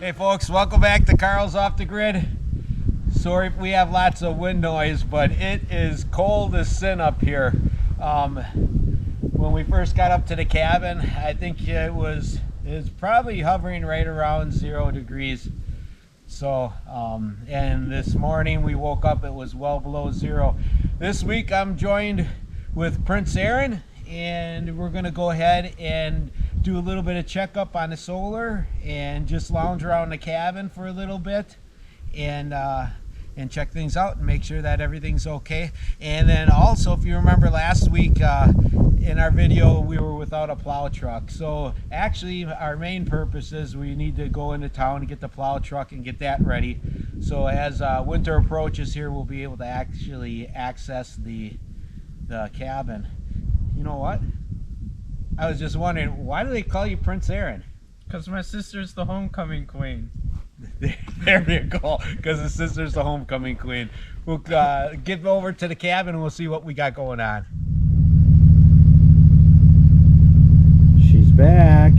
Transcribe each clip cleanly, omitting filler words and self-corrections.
Hey folks, welcome back to Carl's Off the Grid. Sorry if we have lots of wind noise, but it is cold as sin up here. When we first got up to the cabin, I think it was probably hovering right around 0 degrees. So, and this morning we woke up, it was well below zero. This week I'm joined with Prince Aaron, and we're gonna go ahead and do a little bit of checkup on the solar and just lounge around the cabin for a little bit and check things out and make sure that everything's okay. And then also, if you remember last week in our video, we were without a plow truck. So actually our main purpose is we need to go into town and get the plow truck and get that ready. So as winter approaches here, we'll be able to actually access the cabin. You know what? I was just wondering, why do they call you Prince Aaron? Because my sister's the homecoming queen. There you go, because the sister's the homecoming queen. We'll get over to the cabin and we'll see what we got going on. She's back.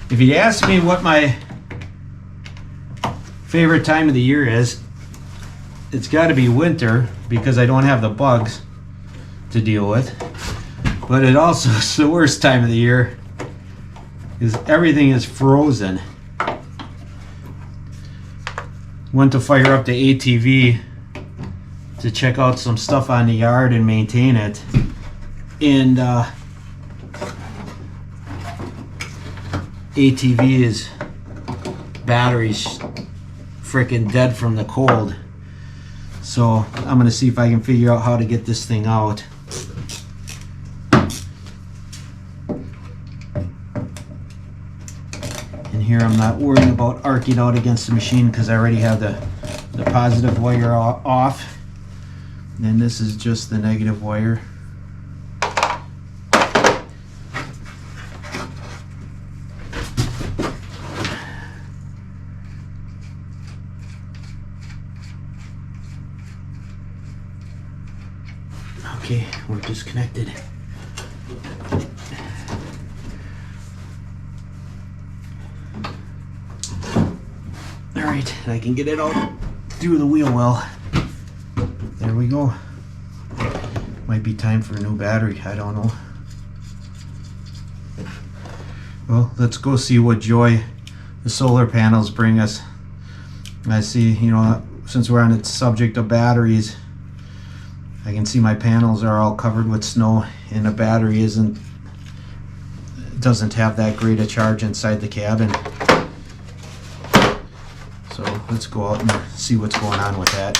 If you'd ask me what my favorite time of the year is, it's got to be winter because I don't have the bugs to deal with. But it also is the worst time of the year because everything is frozen. Went to fire up the ATV to check out some stuff on the yard and maintain it. And ATV's battery's freaking dead from the cold. So I'm gonna see if I can figure out how to get this thing out. And here I'm not worrying about arcing out against the machine because I already have the positive wire off. And then this is just the negative wire. Okay, we're disconnected. All right, I can get it out through the wheel well. There we go. Might be time for a new battery, I don't know. Well, let's go see what joy the solar panels bring us. I see, you know, since we're on the subject of batteries, I can see my panels are all covered with snow and the battery doesn't have that great a charge inside the cabin. So let's go out and see what's going on with that.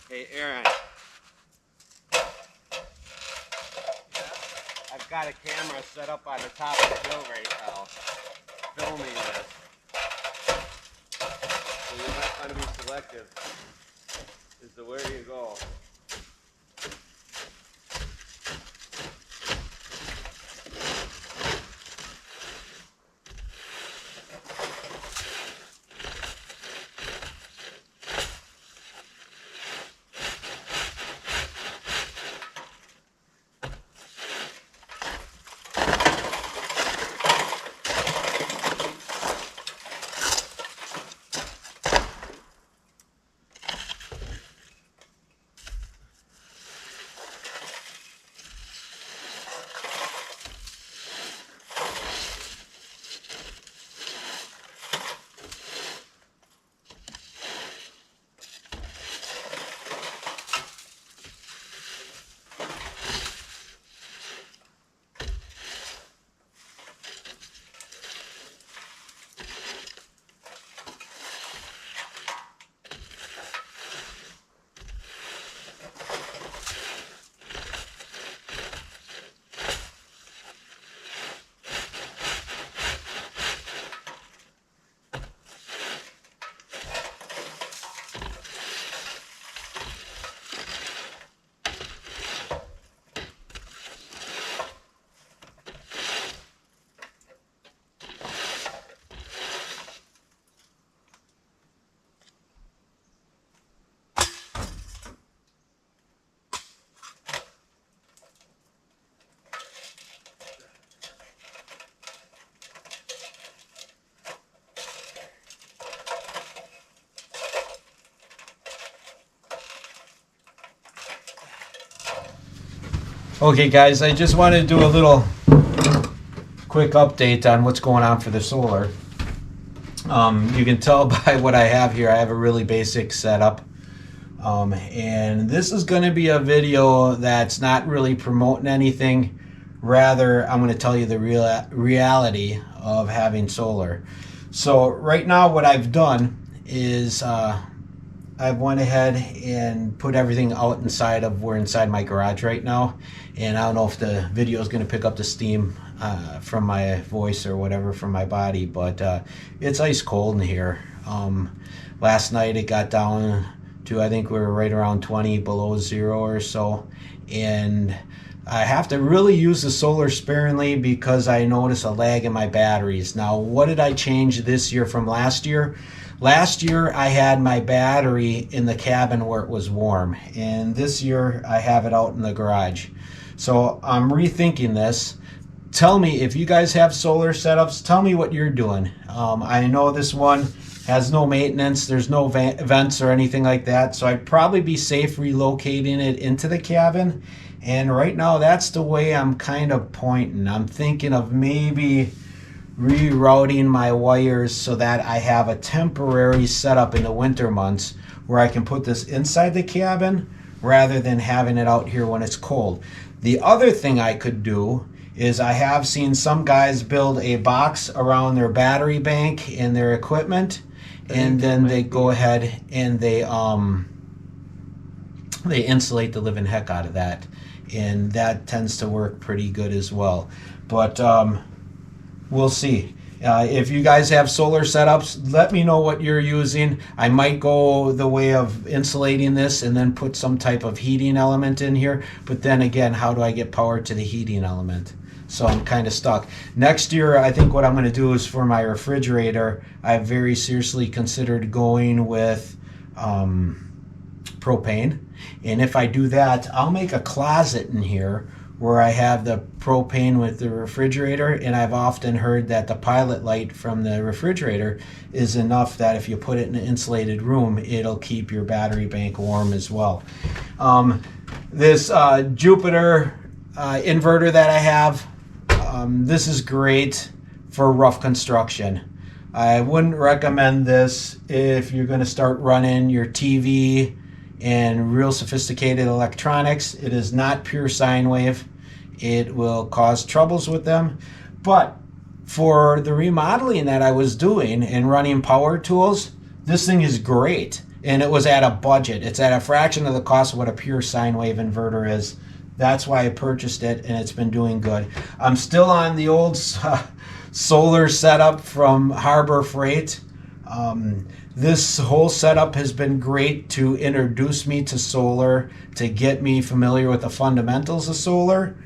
Hey Aaron. I've got a camera set up on the top of the hill right now, filming this. So you might want to be selective as to where you go. Okay guys, I just wanted to do a little quick update on what's going on for the solar. You can tell by what I have here, I have a really basic setup. And this is going to be a video that's not really promoting anything. Rather, I'm going to tell you the reality of having solar. So right now what I've done is I've went ahead and put everything out inside of, we're inside my garage right now, and I don't know if the video is going to pick up the steam from my voice or whatever from my body, but it's ice cold in here. Last night it got down to, I think we were right around 20 below zero or so, and I have to really use the solar sparingly because I notice a lag in my batteries. Now, what did I change this year from last year? Last year I had my battery in the cabin where it was warm, and this year I have it out in the garage. So I'm rethinking this. Tell me if you guys have solar setups, tell me what you're doing. I know this one has no maintenance, there's no vents or anything like that, so I'd probably be safe relocating it into the cabin. And right now that's the way I'm kind of pointing. I'm thinking of maybe rerouting my wires so that I have a temporary setup in the winter months where I can put this inside the cabin rather than having it out here when it's cold. The other thing I could do is I have seen some guys build a box around their battery bank and their equipment, and then they go ahead and they insulate the living heck out of that, and that tends to work pretty good as well. But we'll see. If you guys have solar setups, let me know what you're using. I might go the way of insulating this and then put some type of heating element in here. But then again, how do I get power to the heating element? So I'm kind of stuck. Next year, I think what I'm going to do is for my refrigerator, I've very seriously considered going with propane. And if I do that, I'll make a closet in here where I have the propane with the refrigerator, and I've often heard that the pilot light from the refrigerator is enough that if you put it in an insulated room, it'll keep your battery bank warm as well. This Jupiter inverter that I have, this is great for rough construction. I wouldn't recommend this if you're going to start running your TV and real sophisticated electronics. It is not pure sine wave. It will cause troubles with them. But for the remodeling that I was doing and running power tools, this thing is great. And it was at a budget. It's at a fraction of the cost of what a pure sine wave inverter is. That's why I purchased it, and it's been doing good. I'm still on the old solar setup from Harbor Freight. This whole setup has been great to introduce me to solar, to get me familiar with the fundamentals of solar.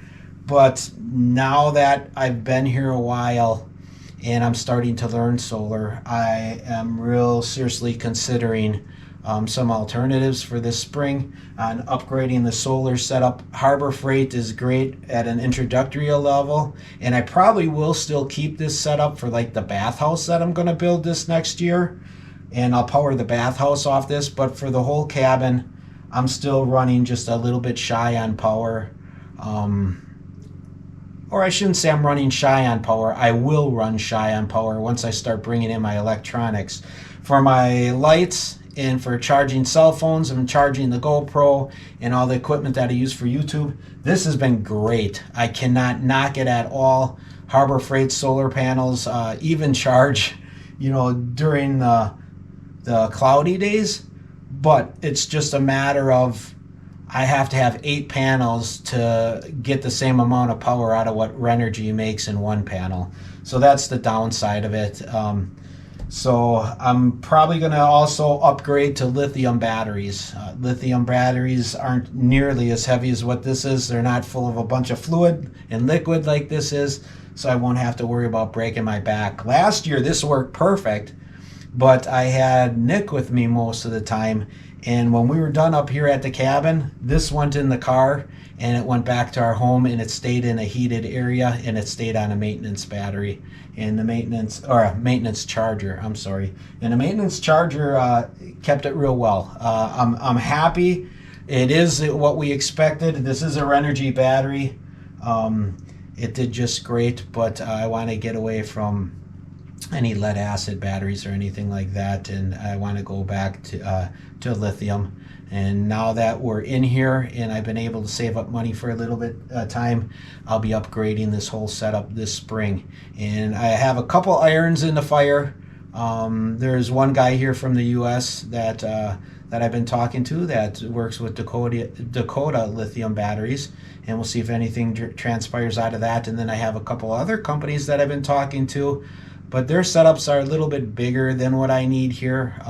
But now that I've been here a while and I'm starting to learn solar, I am real seriously considering some alternatives for this spring on upgrading the solar setup. Harbor Freight is great at an introductory level, and I probably will still keep this setup for like the bathhouse that I'm going to build this next year, and I'll power the bathhouse off this. But for the whole cabin, I'm still running just a little bit shy on power. Or I shouldn't say I'm running shy on power. I will run shy on power once I start bringing in my electronics. For my lights and for charging cell phones and charging the GoPro and all the equipment that I use for YouTube, this has been great. I cannot knock it at all. Harbor Freight solar panels even charge, during the cloudy days, but it's just a matter of I have to have 8 panels to get the same amount of power out of what Renogy makes in one panel. So that's the downside of it. So I'm probably going to also upgrade to lithium batteries. Lithium batteries aren't nearly as heavy as what this is. They're not full of a bunch of fluid and liquid like this is, so I won't have to worry about breaking my back. Last year this worked perfect, but I had Nick with me most of the time, and when we were done up here at the cabin, this went in the car and it went back to our home, and it stayed in a heated area, and it stayed on a maintenance battery and the maintenance charger. I'm sorry. And the maintenance charger kept it real well. I'm happy it is what we expected. This is a Renogy battery. It did just great, but I want to get away from any lead acid batteries or anything like that, and I want to go back to lithium. And now that we're in here and I've been able to save up money for a little bit time, I'll be upgrading this whole setup this spring. And I have a couple irons in the fire. There's one guy here from the US that I've been talking to that works with Dakota lithium batteries, and we'll see if anything transpires out of that. And then I have a couple other companies that I've been talking to, but their setups are a little bit bigger than what I need here.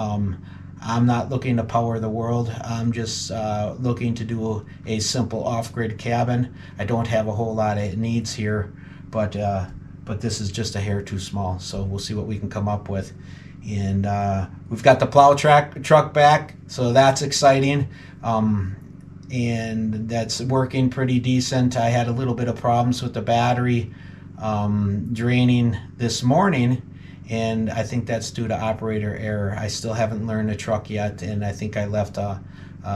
I'm not looking to power the world. I'm just looking to do a simple off-grid cabin. I don't have a whole lot of needs here, but this is just a hair too small. So we'll see what we can come up with. And we've got the plow truck back, so that's exciting. And that's working pretty decent. I had a little bit of problems with the battery draining this morning, and I think that's due to operator error. I still haven't learned the truck yet, and I think I left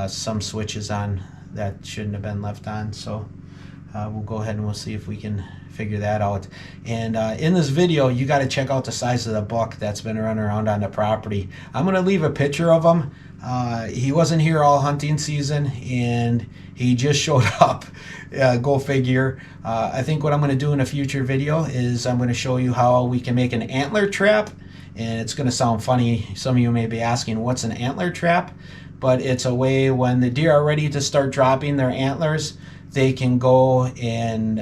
some switches on that shouldn't have been left on. So we'll go ahead and we'll see if we can figure that out. And in this video, you got to check out the size of the buck that's been running around on the property. I'm going to leave a picture of him. He wasn't here all hunting season, and he just showed up. Go figure. I think what I'm going to do in a future video is I'm going to show you how we can make an antler trap. And it's going to sound funny. Some of you may be asking, what's an antler trap? But it's a way when the deer are ready to start dropping their antlers, they can go and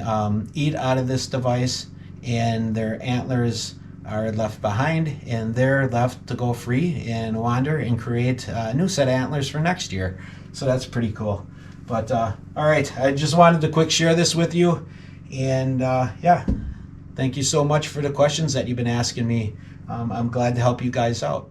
eat out of this device, and their antlers are left behind, and they're left to go free and wander and create a new set of antlers for next year. So that's pretty cool. But all right, I just wanted to quick share this with you. And yeah, thank you so much for the questions that you've been asking me. I'm glad to help you guys out.